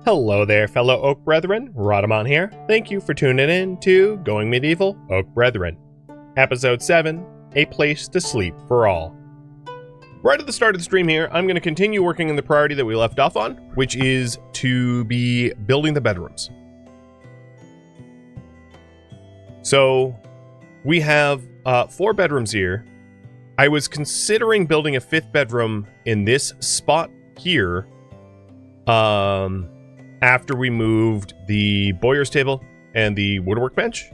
Hello there, fellow Oak Brethren. Rhadamant here. Thank you for tuning in to Going Medieval Oak Brethren. Episode 7, A Place to Sleep for All. Right at the start of the stream here, I'm going to continue working in the priority that we left off on, which is to be building the bedrooms. So, we have 4 bedrooms here. I was considering building a 5th bedroom in this spot here, after we moved the bowyer's table and the woodwork bench.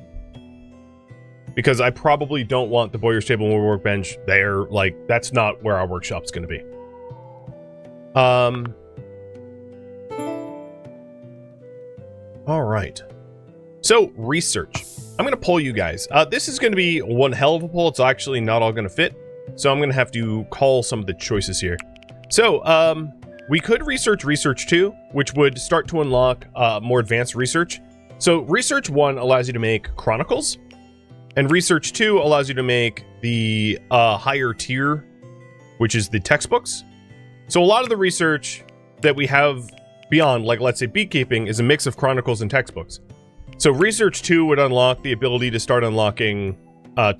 Because I probably don't want the bowyer's table and woodwork bench there. Like, that's not where our workshop's going to be. All right. So, research. I'm going to poll you guys. This is going to be one hell of a poll. It's actually not all going to fit. So I'm going to have to call some of the choices here. So, we could research Research 2, which would start to unlock more advanced research. So, Research 1 allows you to make Chronicles. And Research 2 allows you to make the higher tier, which is the textbooks. So a lot of the research that we have beyond, like let's say beekeeping, is a mix of chronicles and textbooks. So Research 2 would unlock the ability to start unlocking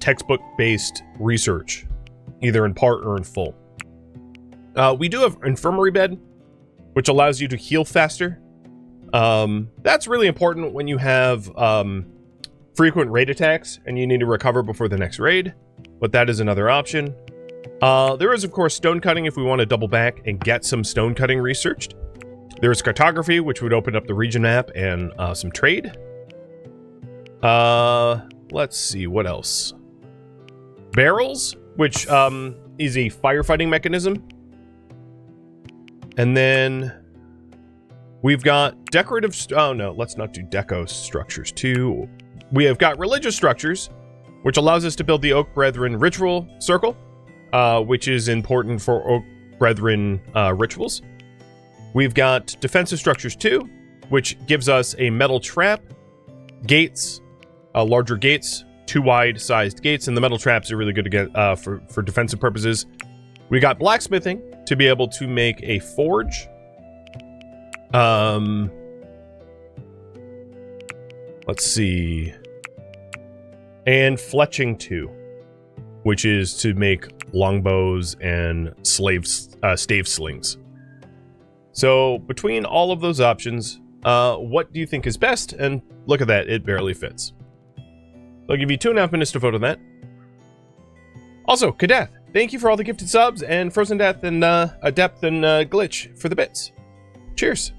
textbook-based research, either in part or in full. We do have Infirmary Bed, which allows you to heal faster. That's really important when you have frequent raid attacks and you need to recover before the next raid, but that is another option. There is, of course, stone cutting if we want to double back and get some stone cutting researched. There's cartography, which would open up the region map and some trade. Let's see, what else? Barrels, which is a firefighting mechanism. And then we've got decorative... oh, no, let's not do deco structures too. We have got religious structures, which allows us to build the Oak Brethren ritual circle, which is important for Oak Brethren rituals. We've got defensive structures too, which gives us a metal trap, gates, larger gates, 2 wide-sized gates, and the metal traps are really good to get for defensive purposes. We got blacksmithing to be able to make a forge. Let's see. And fletching too, which is to make longbows and stave slings. So between all of those options, what do you think is best? And look at that, it barely fits. I'll give you 2.5 minutes to vote on that. Also, Kadath, thank you for all the gifted subs, and Frozen Death and Adept and Glitch for the bits. Cheers.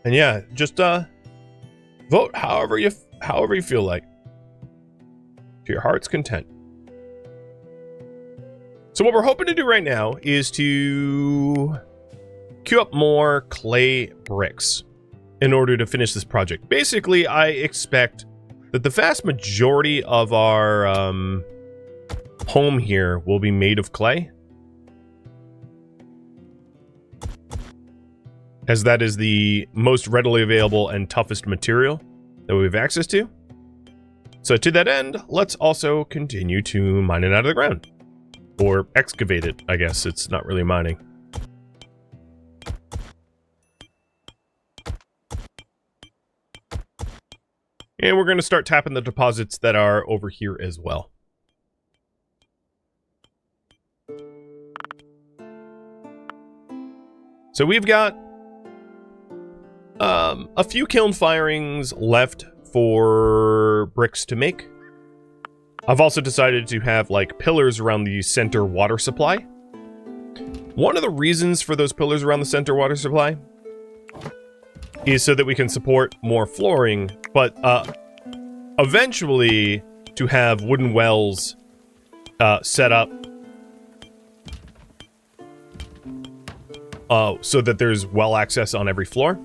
And yeah, just vote however you feel like, to your heart's content. So what we're hoping to do right now is to queue up more clay bricks in order to finish this project. Basically, I expect that the vast majority of our home here will be made of clay, as that is the most readily available and toughest material that we have access to. So to that end, let's also continue to mine it out of the ground. Or excavate it, I guess. It's not really mining. And we're going to start tapping the deposits that are over here as well. So we've got a few kiln firings left for bricks to make. I've also decided to have like pillars around the center water supply. One of the reasons for those pillars around the center water supply is so that we can support more flooring, but eventually to have wooden wells set up so that there's well access on every floor.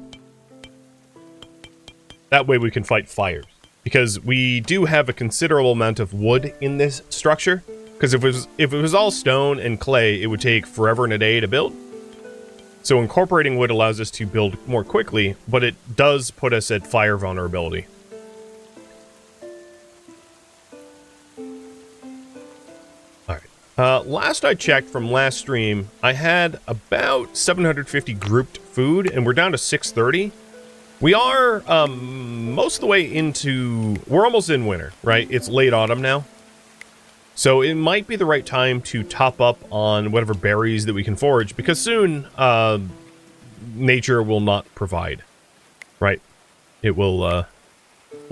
That way we can fight fires. Because we do have a considerable amount of wood in this structure. Because if it was all stone and clay, it would take forever and a day to build. So incorporating wood allows us to build more quickly, but it does put us at fire vulnerability. Alright, Last I checked from last stream, I had about 750 grouped food, and we're down to 630. We are most of the way into... We're almost in winter, right? It's late autumn now. So it might be the right time to top up on whatever berries that we can forage, because soon nature will not provide, right? It will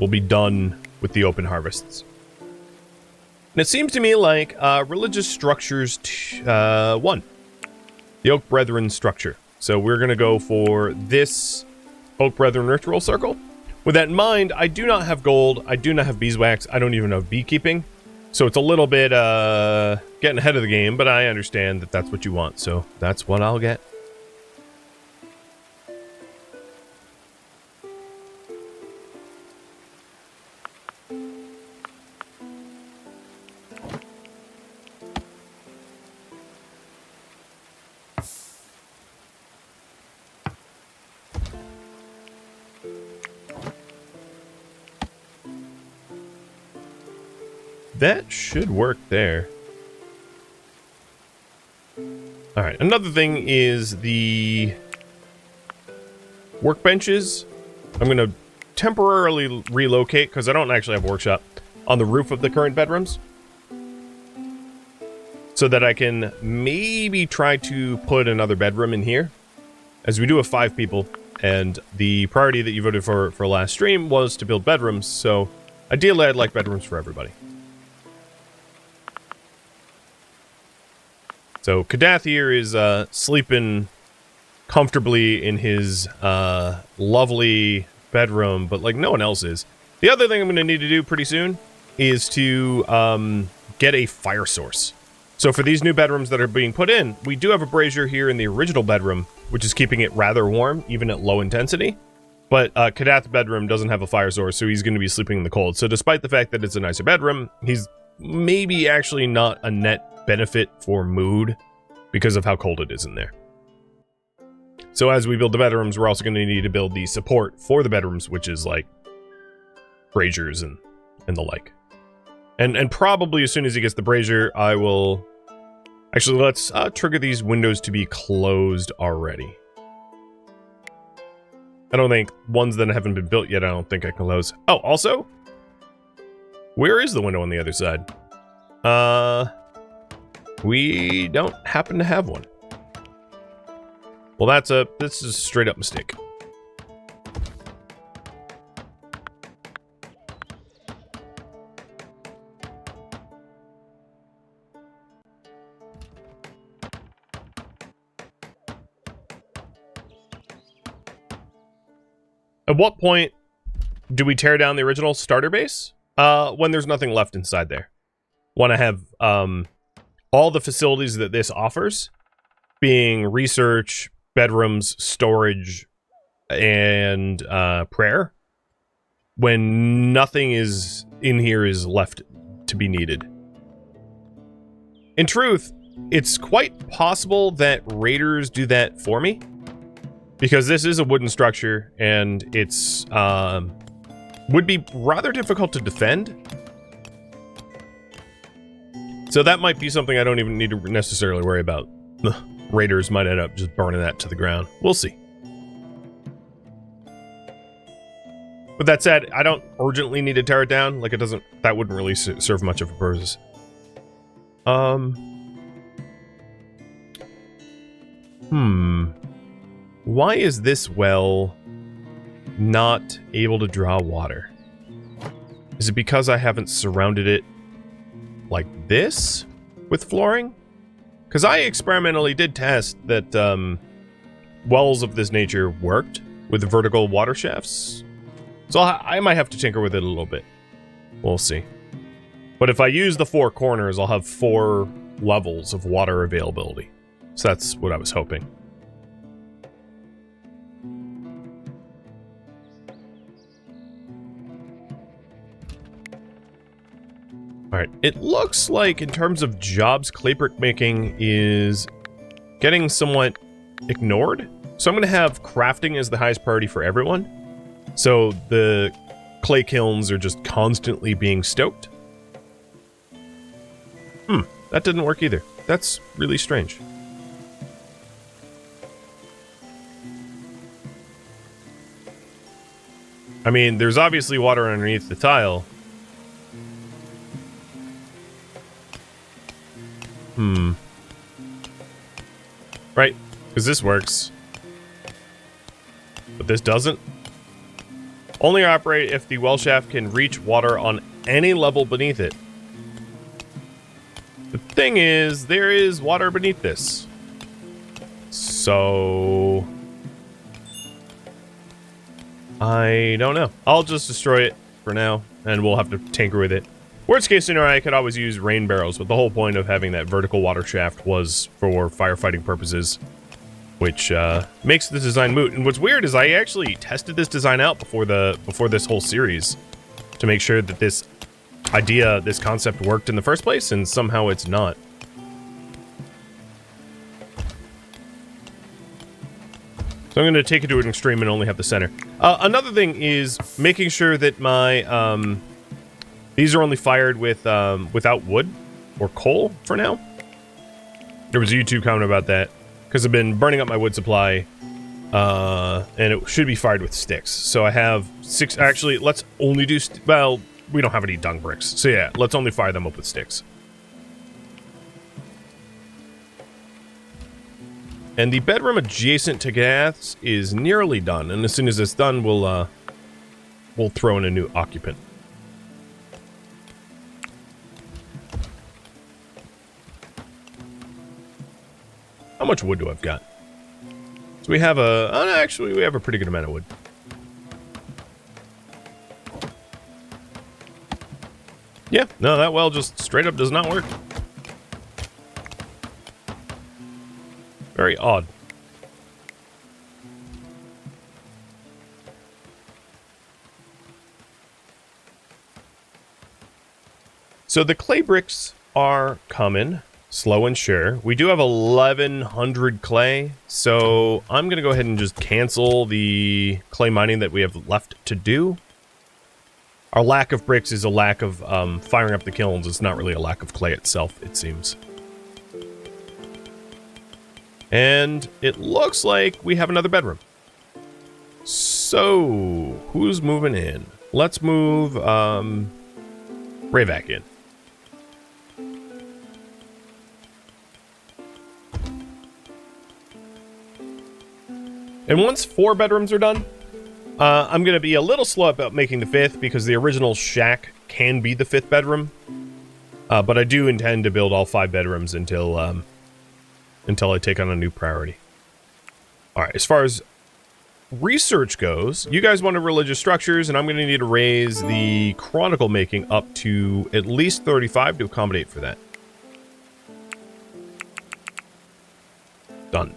be done with the open harvests. And it seems to me like religious structures 1. The Oak Brethren structure. So we're going to go for this Oak Brethren ritual circle. With that in mind, I do not have gold. I do not have beeswax. I don't even have beekeeping. So it's a little bit getting ahead of the game, but I understand that that's what you want. So that's what I'll get. That should work there. Alright, another thing is the workbenches. I'm going to temporarily relocate, because I don't actually have a workshop, on the roof of the current bedrooms. So that I can maybe try to put another bedroom in here. As we do have 5 people, and the priority that you voted for last stream was to build bedrooms, so ideally I'd like bedrooms for everybody. So Kadath here is sleeping comfortably in his lovely bedroom, but like no one else is. The other thing I'm going to need to do pretty soon is to get a fire source. So for these new bedrooms that are being put in, we do have a brazier here in the original bedroom, which is keeping it rather warm, even at low intensity. But Kadath's bedroom doesn't have a fire source, so he's going to be sleeping in the cold. So despite the fact that it's a nicer bedroom, he's maybe actually not a net benefit for mood because of how cold it is in there. So as we build the bedrooms, we're also going to need to build the support for the bedrooms, which is like braziers and the like. And probably as soon as he gets the brazier, I will... Actually, let's trigger these windows to be closed already. I don't think ones that haven't been built yet, I don't think I can close. Oh, also, where is the window on the other side? We don't happen to have one. Well, this is a straight up mistake. At what point do we tear down the original starter base? When there's nothing left inside there. Want to have all the facilities that this offers, being research, bedrooms, storage, and prayer, when nothing is in here is left to be needed. In truth, it's quite possible that raiders do that for me, because this is a wooden structure and it's would be rather difficult to defend. So that might be something I don't even need to necessarily worry about. The raiders might end up just burning that to the ground. We'll see. With that said, I don't urgently need to tear it down. Like, it doesn't... That wouldn't really serve much of a purpose. Why is this well not able to draw water? Is it because I haven't surrounded it like this with flooring? Because I experimentally did test that wells of this nature worked with vertical water shafts. So I might have to tinker with it a little bit. We'll see. But if I use the 4 corners, I'll have 4 levels of water availability. So that's what I was hoping. Alright, it looks like in terms of jobs, clay brick making is getting somewhat ignored. So I'm going to have crafting as the highest priority for everyone. So the clay kilns are just constantly being stoked. That didn't work either. That's really strange. I mean, there's obviously water underneath the tile. Right, because this works. But this doesn't. Only operate if the well shaft can reach water on any level beneath it. The thing is, there is water beneath this. So... I don't know. I'll just destroy it for now, and we'll have to tinker with it. Worst case scenario, I could always use rain barrels, but the whole point of having that vertical water shaft was for firefighting purposes, which makes the design moot. And what's weird is I actually tested this design out before this whole series to make sure that this idea, this concept worked in the first place, and somehow it's not. So I'm going to take it to an extreme and only have the center. Another thing is making sure that my these are only fired with without wood or coal for now. There was a YouTube comment about that because I've been burning up my wood supply, and it should be fired with sticks. So I have 6. Actually, let's only do. Well, we don't have any dung bricks, so yeah, let's only fire them up with sticks. And the bedroom adjacent to Gath's is nearly done, and as soon as it's done, we'll throw in a new occupant. How much wood do I've got? So we have actually we have a pretty good amount of wood. Yeah, no, that well just straight up does not work. Very odd. So the clay bricks are coming, slow and sure. We do have 1,100 clay, so I'm going to go ahead and just cancel the clay mining that we have left to do. Our lack of bricks is a lack of firing up the kilns. It's not really a lack of clay itself, it seems. And it looks like we have another bedroom. So, who's moving in? Let's move Rayvac in. And once 4 bedrooms are done, I'm going to be a little slow about making the 5th because the original shack can be the 5th bedroom. But I do intend to build all 5 bedrooms until I take on a new priority. Alright, as far as research goes, you guys wanted religious structures, and I'm going to need to raise the chronicle making up to at least 35 to accommodate for that. Done.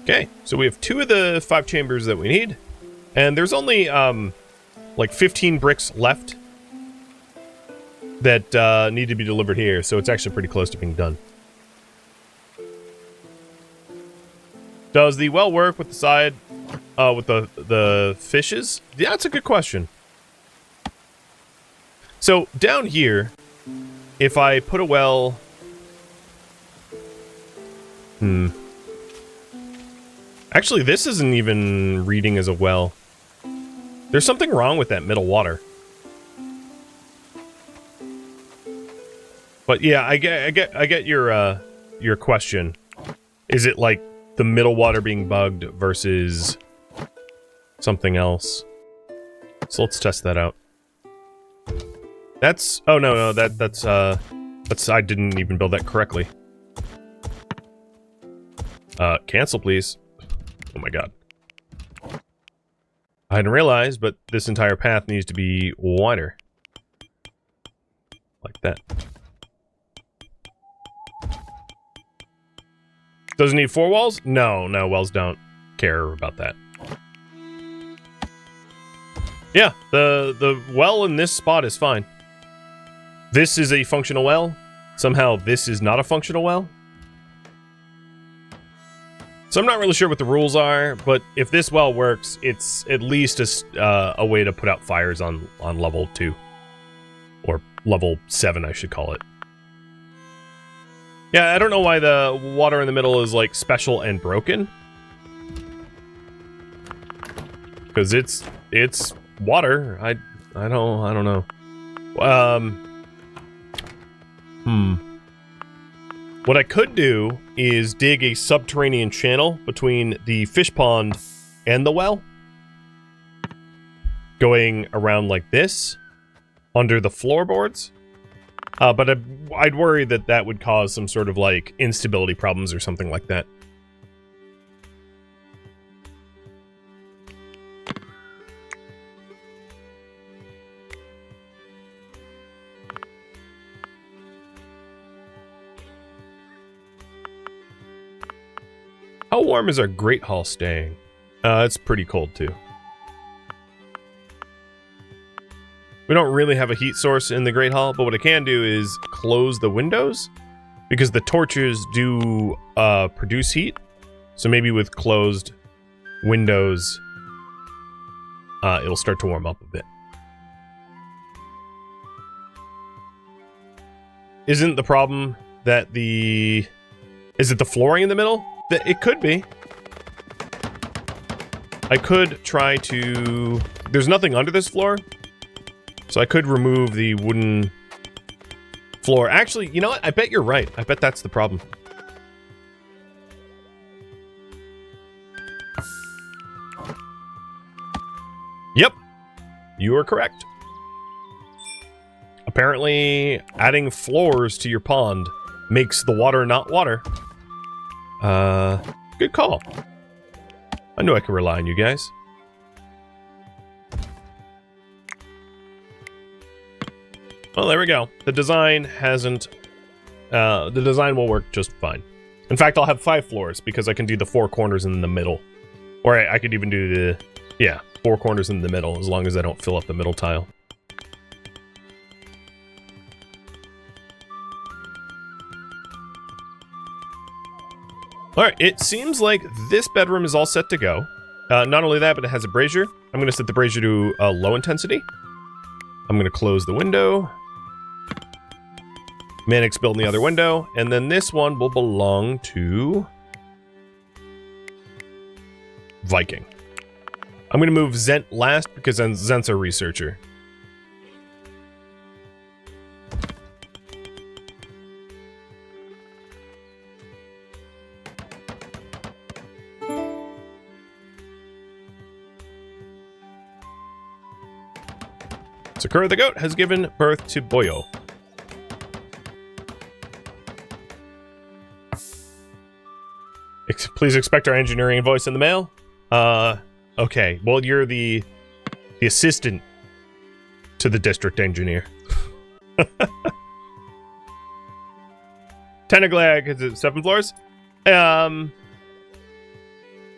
Okay, so we have 2 of the 5 chambers that we need, and there's only like 15 bricks left that need to be delivered here, so it's actually pretty close to being done. Does the well work with the side, with the fishes? Yeah, that's a good question. So, down here, if I put a well... Actually, this isn't even reading as a well. There's something wrong with that middle water. But yeah, I get your question. Is it like the middle water being bugged versus something else? So let's test that out. That's no, that's I didn't even build that correctly. Cancel please. Oh my god. I hadn't realized, but this entire path needs to be wider. Like that. Does it need 4 walls? No, wells don't care about that. Yeah, the well in this spot is fine. This is a functional well. Somehow this is not a functional well. So I'm not really sure what the rules are, but if this well works, it's at least a way to put out fires on level 2. Or level 7, I should call it. Yeah, I don't know why the water in the middle is, like, special and broken. Because it's water. I don't know. What I could do is dig a subterranean channel between the fish pond and the well. Going around like this. Under the floorboards. But I'd worry that that would cause some sort of, like, instability problems or something like that. How warm is our Great Hall staying? It's pretty cold, too. We don't really have a heat source in the Great Hall, but what I can do is close the windows, because the torches do produce heat. So maybe with closed windows, it'll start to warm up a bit. Isn't the problem that is it the flooring in the middle? It could be. I could try to... There's nothing under this floor. So I could remove the wooden floor. Actually, you know what? I bet you're right. I bet that's the problem. Yep. You are correct. Apparently, adding floors to your pond makes the water not water. Good call. I knew I could rely on you guys. Well, there we go. The design hasn't... the design will work just fine. In fact, I'll have 5 floors, because I can do the 4 corners in the middle. Or I could even do the... Yeah, 4 corners in the middle, as long as I don't fill up the middle tile. Alright, it seems like this bedroom is all set to go. Not only that, but it has a brazier. I'm going to set the brazier to low intensity. I'm going to close the window. Manic's building the other window. And then this one will belong to... Viking. I'm going to move Zent last, because then Zent's a researcher. Sakura the goat has given birth to Boyo. Please expect our engineering voice in the mail. Okay. Well, you're the assistant to the district engineer. Tenaglag, is it 7 floors?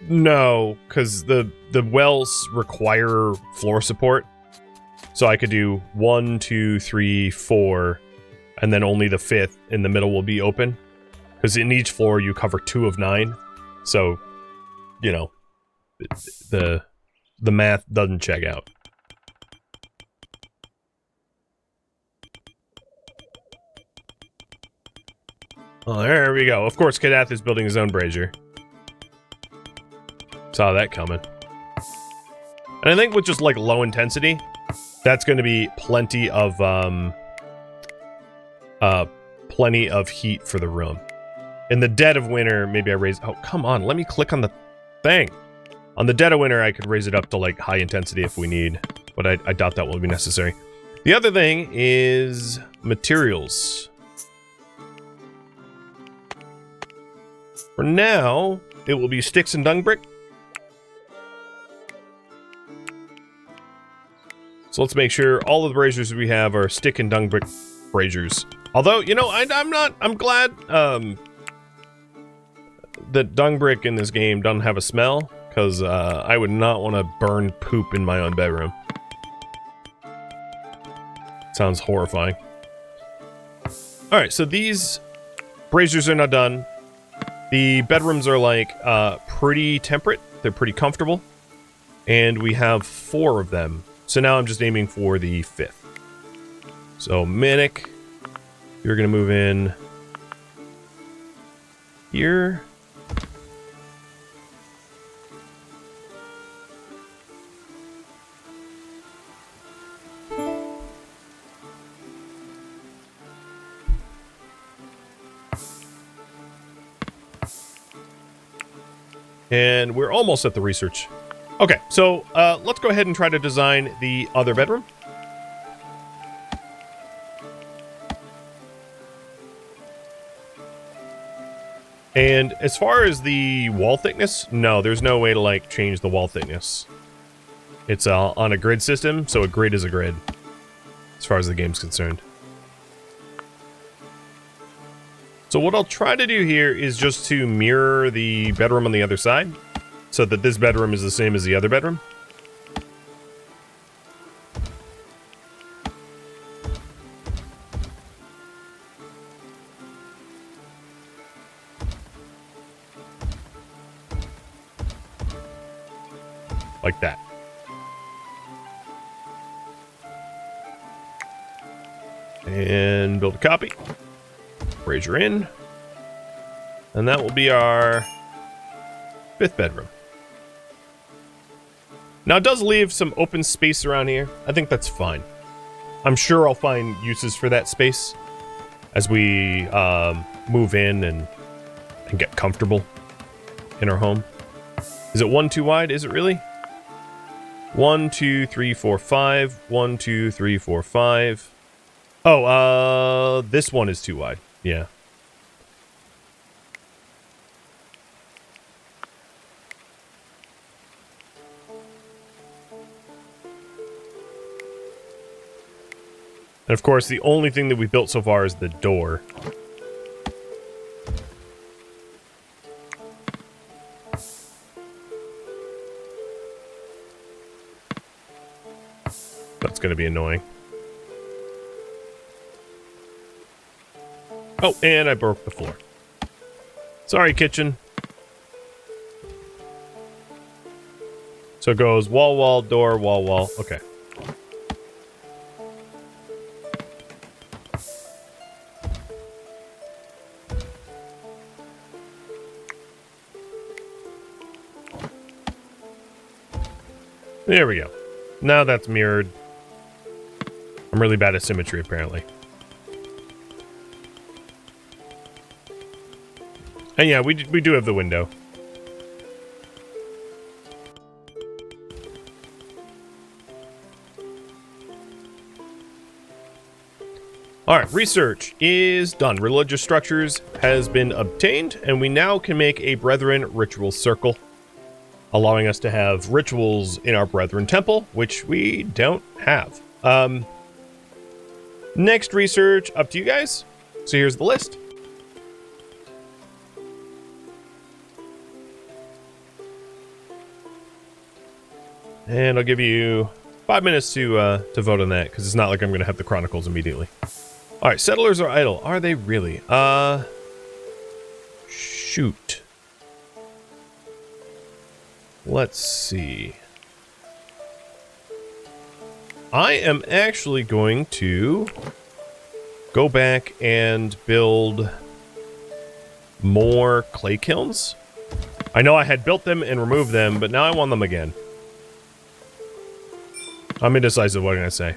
No, because the wells require floor support. So I could do 1, 2, 3, 4, and then only the 5th in the middle will be open. Because in each floor you cover 2 of 9. So, you know, the math doesn't check out. Oh, there we go. Of course, Kadath is building his own brazier. Saw that coming. And I think with just, like, low intensity, that's going to be plenty of heat for the room. In the dead of winter, maybe I raise... Oh, come on. Let me click on the thing. On the dead of winter, I could raise it up to, like, high intensity if we need. But I doubt that will be necessary. The other thing is materials. For now, it will be sticks and dung brick. So let's make sure all of the braziers we have are stick and dung brick braziers. Although, you know, I'm glad that dung brick in this game doesn't have a smell, because I would not want to burn poop in my own bedroom. Sounds horrifying. Alright, so these braziers are now done. The bedrooms are like pretty temperate. They're pretty comfortable. And we have 4 of them. So now I'm just aiming for the 5th. So Manic, you're going to move in here. And we're almost at the research. Okay, so let's go ahead and try to design the other bedroom. And as far as the wall thickness, no, there's no way to like change the wall thickness. It's on a grid system, so a grid is a grid, as far as the game's concerned. So what I'll try to do here is just to mirror the bedroom on the other side, so that this bedroom is the same as the other bedroom. Like that. And build a copy. Brazier in. And that will be our 5th bedroom. Now it does leave some open space around here. I think that's fine. I'm sure I'll find uses for that space as we move in and get comfortable in our home. Is it 1 too wide? Is it really? 1, 2, 3, 4, 5. 1, 2, 3, 4, 5. Oh, this one is too wide. Yeah. And of course, the only thing that we built so far is the door. That's going to be annoying. Oh, and I broke the floor. Sorry, kitchen. So it goes wall, wall, door, wall, wall. Okay. There we go. Now that's mirrored. I'm really bad at symmetry, apparently. And yeah, we do have the window. Alright, research is done. Religious structures has been obtained, and we now can make a Brethren ritual circle, allowing us to have rituals in our Brethren temple, which we don't have. Next research, up to you guys. So here's the list. And I'll give you 5 minutes to vote on that, because it's not like I'm going to have the chronicles immediately. All right, settlers are idle. Are they really? Shoot. Let's see. I am actually going to go back and build more clay kilns. I know I had built them and removed them, but now I want them again. I'm indecisive, what can I say?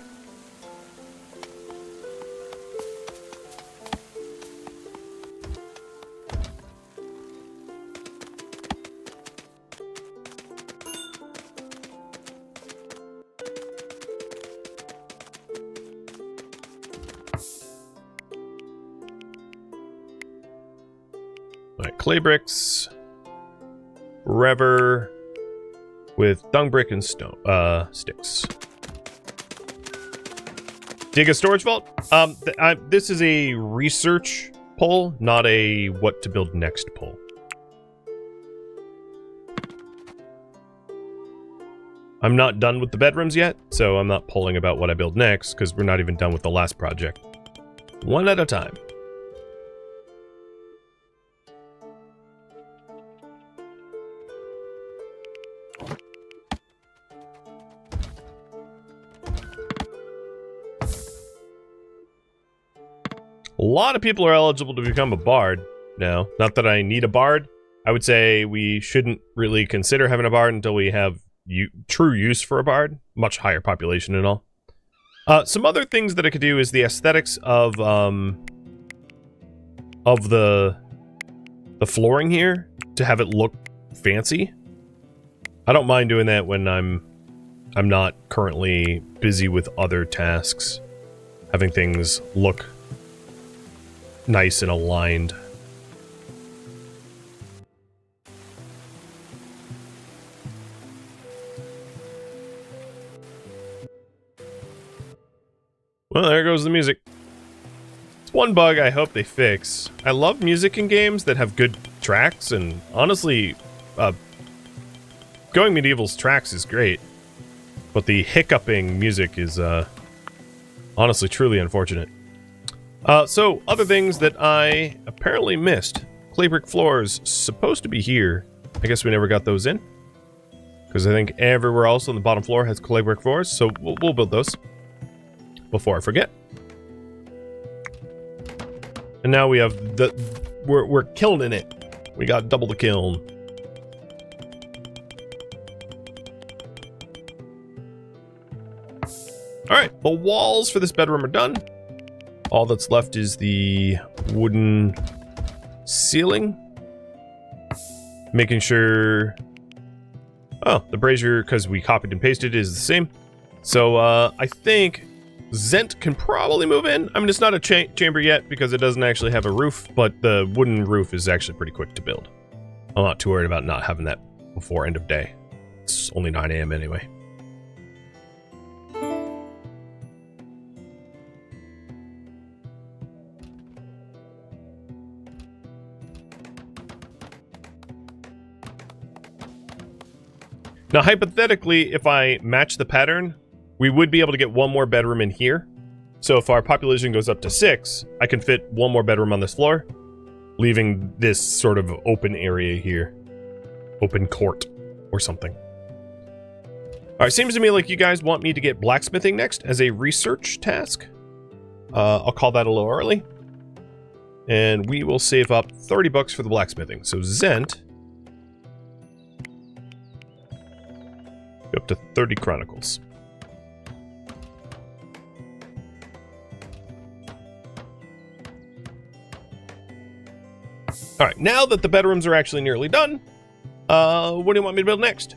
Alright, clay bricks. Forever. With dung brick and stone sticks. Dig a storage vault? This is a research poll, not a what to build next poll. I'm not done with the bedrooms yet, so I'm not polling about what I build next, because we're not even done with the last project. One at a time. A lot of people are eligible to become a bard now. Not that I need a bard. I would say we shouldn't really consider having a bard until we have true use for a bard. Much higher population and all. Some other things that I could do is the aesthetics of the flooring here to have it look fancy. I don't mind doing that when I'm not currently busy with other tasks. Having things look nice and aligned. Well, there goes the music. It's one bug I hope they fix. I love music in games that have good tracks, and honestly, Going Medieval's tracks is great. But the hiccuping music is, honestly truly unfortunate. So, other things that I apparently missed. Clay brick floors, supposed to be here. I guess we never got those in. Because I think everywhere else on the bottom floor has clay brick floors, so we'll build those. Before I forget. And now we have we're kilning it. We got double the kiln. Alright, the walls for this bedroom are done. All that's left is the wooden ceiling. Making sure... Oh, the brazier, because we copied and pasted, is the same. So, I think Zent can probably move in. I mean, it's not a chamber yet, because it doesn't actually have a roof, but the wooden roof is actually pretty quick to build. I'm not too worried about not having that before end of day. It's only 9 AM anyway. Now, hypothetically, if I match the pattern, we would be able to get one more bedroom in here. So if our population goes up to 6, I can fit one more bedroom on this floor, leaving this sort of open area here. Open court or something. Alright, seems to me like you guys want me to get blacksmithing next as a research task. I'll call that a little early. And we will save up 30 bucks for the blacksmithing. So Zent... up to 30 chronicles. Alright, now that the bedrooms are actually nearly done, what do you want me to build next?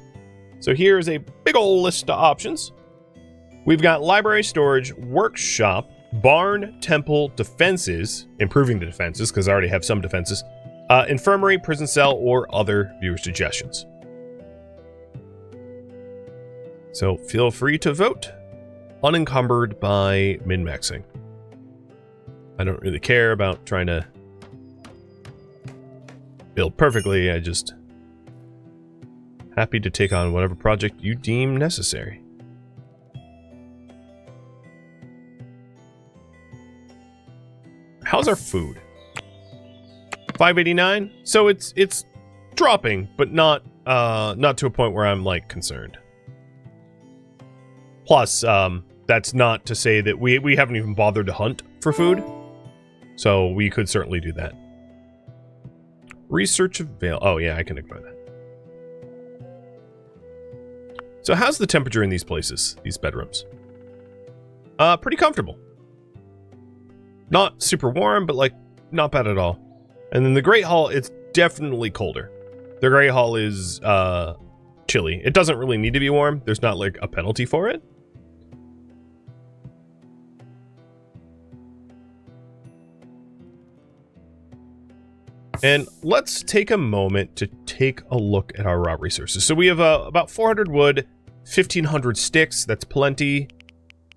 So here's a big old list of options. We've got library, storage, workshop, barn, temple, defenses, improving the defenses because I already have some defenses, infirmary, prison cell, or other viewer suggestions. So feel free to vote, unencumbered by min-maxing. I don't really care about trying to build perfectly, I just happy to take on whatever project you deem necessary. How's our food? 589? So it's dropping, but not to a point where I'm like concerned. Plus, that's not to say that we haven't even bothered to hunt for food. So we could certainly do that. Research avail. Oh yeah, I can ignore that. So how's the temperature in these places, these bedrooms? Pretty comfortable. Not super warm, but like not bad at all. And then the Great Hall, it's definitely colder. The Great Hall is chilly. It doesn't really need to be warm. There's not like a penalty for it. And let's take a moment to take a look at our raw resources. So we have about 400 wood, 1,500 sticks. That's plenty.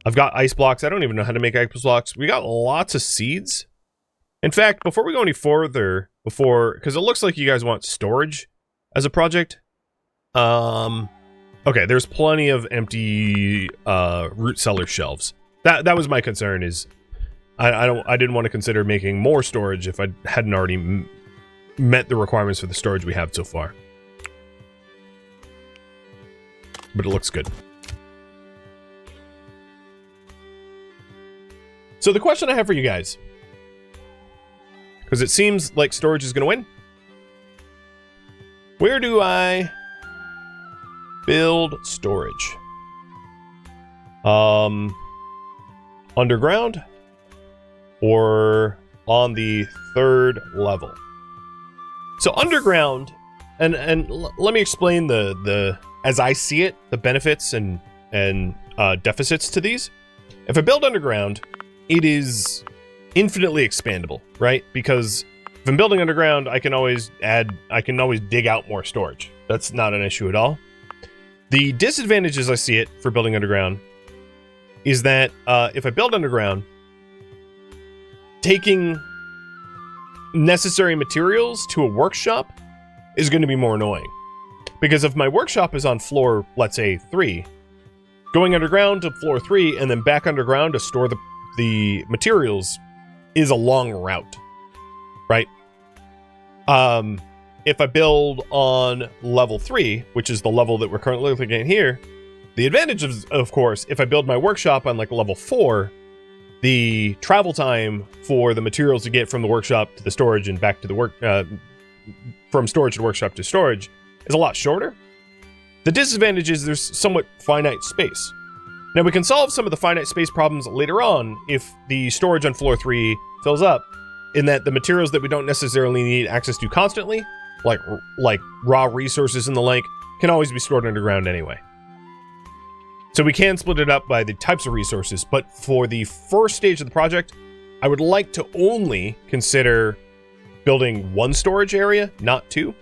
I've got ice blocks. I don't even know how to make ice blocks. We got lots of seeds. In fact, before we go any further, because it looks like you guys want storage as a project. Okay, there's plenty of empty root cellar shelves. That was my concern. Is I didn't want to consider making more storage if I hadn't already met the requirements for the storage we have so far. But it looks good. So the question I have for you guys because it seems like storage is going to win. Where do I build storage? Underground or on the 3rd level? So underground, and let me explain the as I see it, the benefits and deficits to these. If I build underground, it is infinitely expandable, right? Because if I'm building underground, I can always dig out more storage. That's not an issue at all. The disadvantages I see it for building underground is that if I build underground, taking necessary materials to a workshop is going to be more annoying. Because if my workshop is on floor, let's say 3, going underground to floor 3 and then back underground to store the materials is a long route, right? If I build on level 3, which is the level that we're currently looking at here, the advantage is, of course, if I build my workshop on like level 4, the travel time for the materials to get from the workshop to the storage and back to the from storage to workshop to storage is a lot shorter. The disadvantage is there's somewhat finite space. Now we can solve some of the finite space problems later on if the storage on floor 3 fills up, in that the materials that we don't necessarily need access to constantly, like raw resources and the like, can always be stored underground anyway. So we can split it up by the types of resources, but for the first stage of the project, I would like to only consider building 1 storage area, not 2.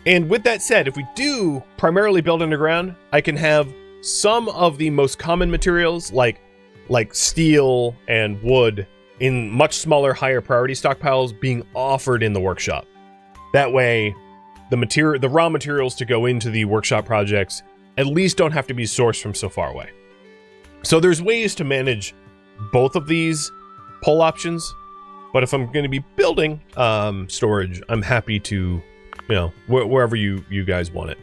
And with that said, if we do primarily build underground, I can have some of the most common materials like steel and wood in much smaller, higher priority stockpiles being offered in the workshop. That way, the raw materials to go into the workshop projects at least don't have to be sourced from so far away. So there's ways to manage both of these pull options, but if I'm going to be building storage, I'm happy to, wherever you guys want it.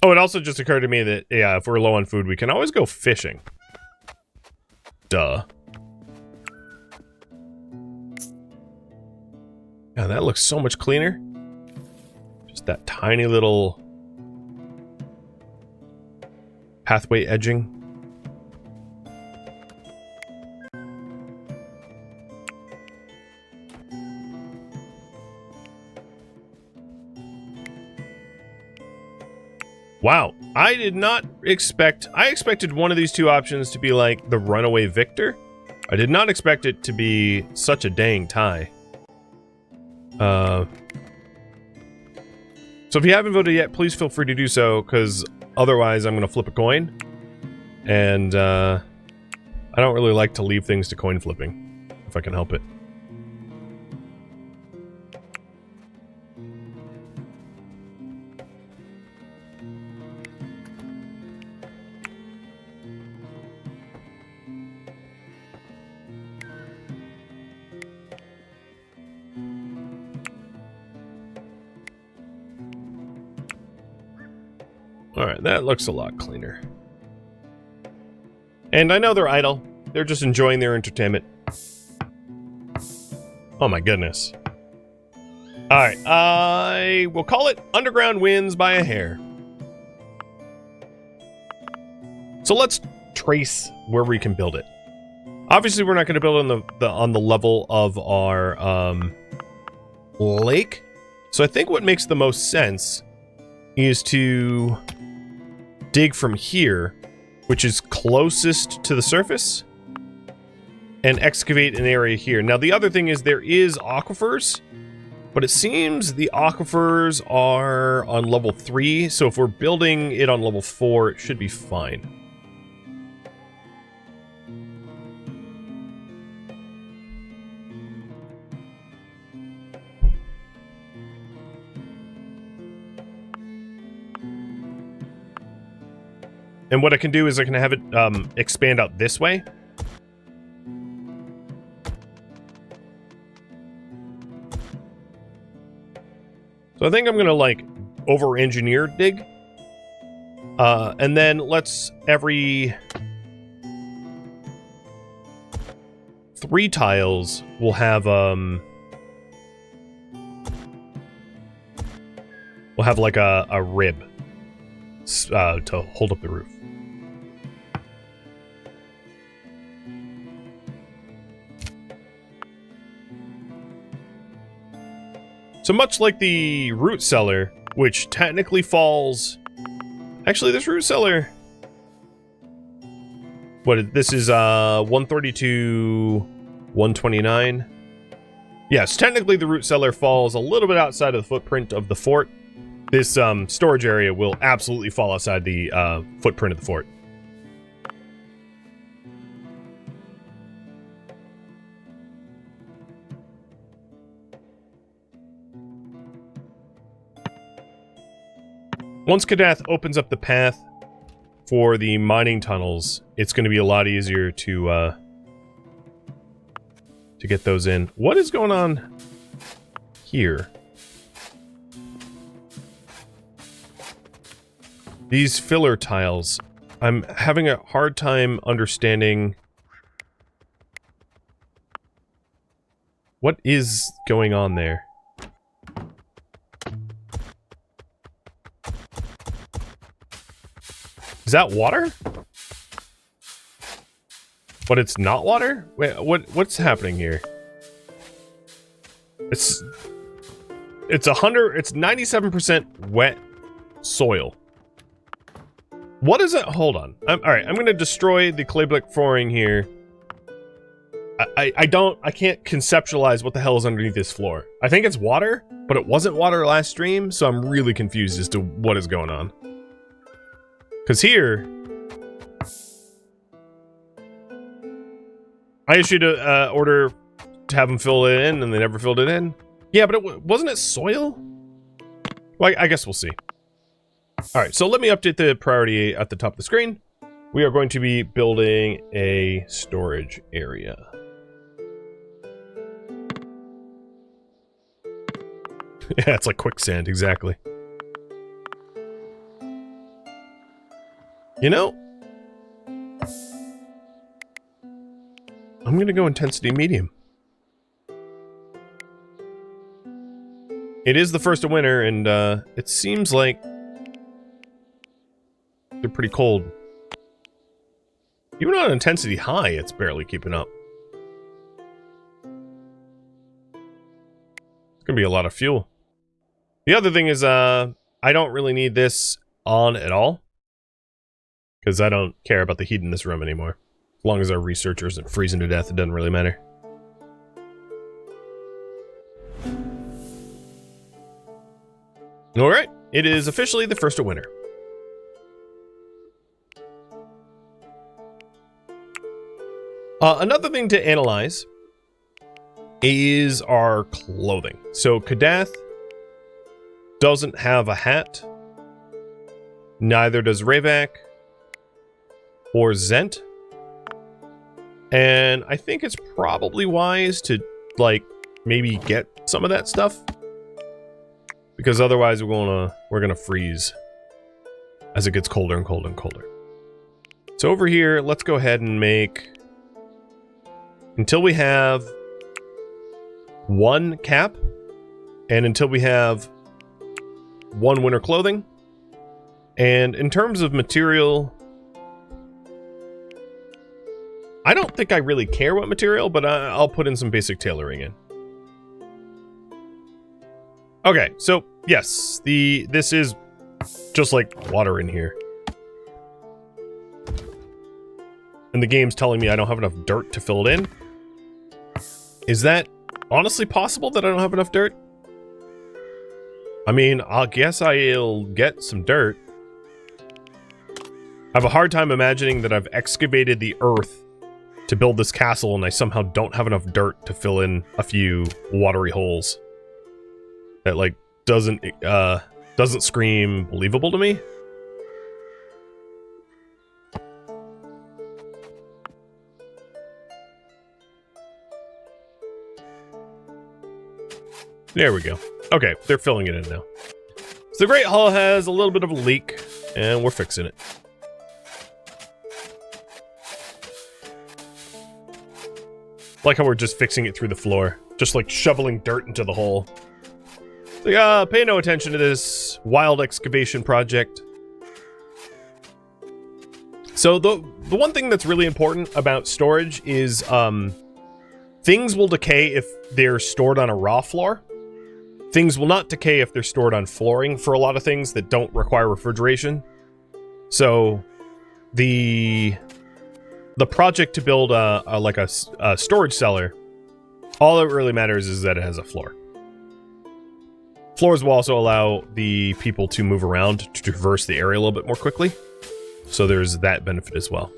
Oh, it also just occurred to me that, yeah, if we're low on food, we can always go fishing. Duh. Yeah, that looks so much cleaner. Just that tiny little pathway edging. Wow, I did not expect... I expected one of these two options to be like the runaway victor. I did not expect it to be such a dang tie. So if you haven't voted yet, please feel free to do so, because otherwise I'm going to flip a coin. And I don't really like to leave things to coin flipping, if I can help it. Alright, that looks a lot cleaner. And I know they're idle. They're just enjoying their entertainment. Oh my goodness. Alright, I will call it Underground wins by a hair. So let's trace where we can build it. Obviously, we're not going to build on the level of our lake. So I think what makes the most sense is to dig from here, which is closest to the surface, and excavate an area here. Now, the other thing is there is aquifers, but it seems the aquifers are on level 3, so if we're building it on level 4, it should be fine. And what I can do is I can have it expand out this way. So I think I'm gonna like over-engineer dig. And then let's every 3 tiles we'll have like a rib to hold up the roof. So much like the root cellar, which technically falls... Actually, this root cellar... This is 132, 129. Yes, technically the root cellar falls a little bit outside of the footprint of the fort. This storage area will absolutely fall outside the footprint of the fort. Once Kadath opens up the path for the mining tunnels, it's going to be a lot easier to get those in. What is going on here? These filler tiles. I'm having a hard time understanding what is going on there. Is that water? But it's not water? Wait, what's happening here? It's 97% wet soil. What is it? Hold on. Alright, I'm gonna destroy the clay block flooring here. I can't conceptualize what the hell is underneath this floor. I think it's water, but it wasn't water last stream, so I'm really confused as to what is going on. Because here, I issued a order to have them fill it in, and they never filled it in. Yeah, but wasn't it soil? Well, I guess we'll see. Alright, so let me update the priority at the top of the screen. We are going to be building a storage area. Yeah, it's like quicksand, exactly. You know, I'm gonna go intensity medium. It is the first of winter, and it seems like they're pretty cold. Even on intensity high, it's barely keeping up. It's gonna be a lot of fuel. The other thing is, I don't really need this on at all. Because I don't care about the heat in this room anymore. As long as our researcher isn't freezing to death, it doesn't really matter. Alright, it is officially the first of winter. Another thing to analyze is our clothing. So Kadath doesn't have a hat. Neither does Ravak. Or Zent. And I think it's probably wise to, like, maybe get some of that stuff. Because otherwise we're gonna freeze as it gets colder and colder and colder. So over here, let's go ahead and make... Until we have 1 cap, and until we have 1 winter clothing. And in terms of material... I don't think I really care what material, but I'll put in some basic tailoring in. Okay, so yes, this is just like water in here. And the game's telling me I don't have enough dirt to fill it in. Is that honestly possible that I don't have enough dirt? I mean, I guess I'll get some dirt. I have a hard time imagining that I've excavated the earth to build this castle and I somehow don't have enough dirt to fill in a few watery holes. That, like, doesn't scream believable to me. There we go. Okay, they're filling it in now. So the Great Hall has a little bit of a leak, and we're fixing it. Like how we're just fixing it through the floor. Just like shoveling dirt into the hole. So pay no attention to this wild excavation project. So the one thing that's really important about storage is things will decay if they're stored on a raw floor. Things will not decay if they're stored on flooring for a lot of things that don't require refrigeration. So the project to build a storage cellar, all that really matters is that it has a floor. Floors will also allow the people to move around to traverse the area a little bit more quickly. So there's that benefit as well.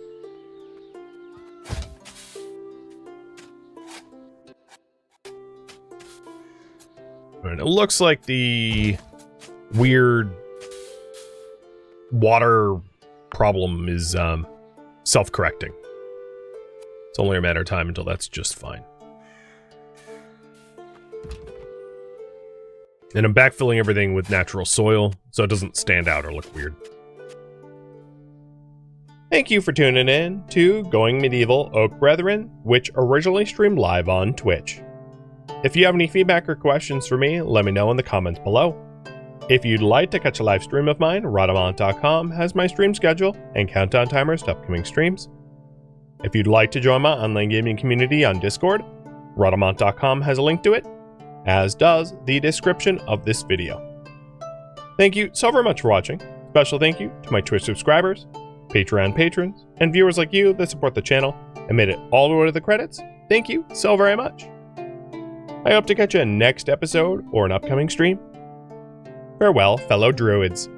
And it looks like the weird water problem is self-correcting. It's only a matter of time until that's just fine. And I'm backfilling everything with natural soil so it doesn't stand out or look weird. Thank you for tuning in to Going Medieval Oak Brethren, which originally streamed live on Twitch. If you have any feedback or questions for me, let me know in the comments below. If you'd like to catch a live stream of mine, Rhadamant.com has my stream schedule and countdown timers to upcoming streams. If you'd like to join my online gaming community on Discord, Rhadamant.com has a link to it, as does the description of this video. Thank you so very much for watching. Special thank you to my Twitch subscribers, Patreon patrons, and viewers like you that support the channel and made it all the way to the credits. Thank you so very much. I hope to catch you in next episode or an upcoming stream. Farewell, fellow druids.